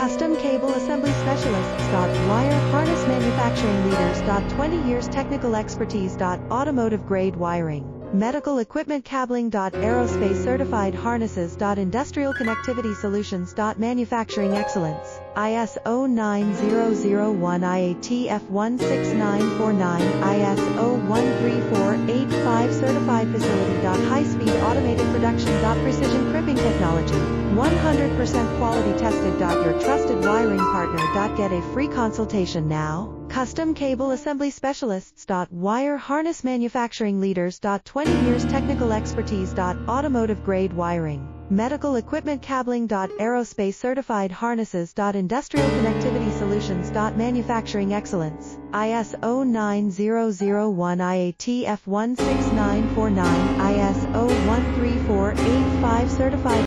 Custom Cable Assembly Specialists. Wire Harness Manufacturing Leaders. 20 years technical expertise. Automotive grade wiring. Medical equipment cabling. Aerospace certified harnesses. Industrial connectivity solutions. Manufacturing excellence. ISO 9001 IATF 16949 ISO 13485 certified facility. High-speed automated production. Precision crimping technology. 100% quality tested. Your trusted wiring partner. Get a free consultation now. Custom Cable Assembly Specialists. Wire Harness Manufacturing Leaders. 20 years technical expertise. Automotive grade wiring. Medical equipment cabling. Aerospace certified harnesses. Industrial connectivity solutions. Manufacturing excellence. ISO 9001 IATF 16949 ISO 13485 certified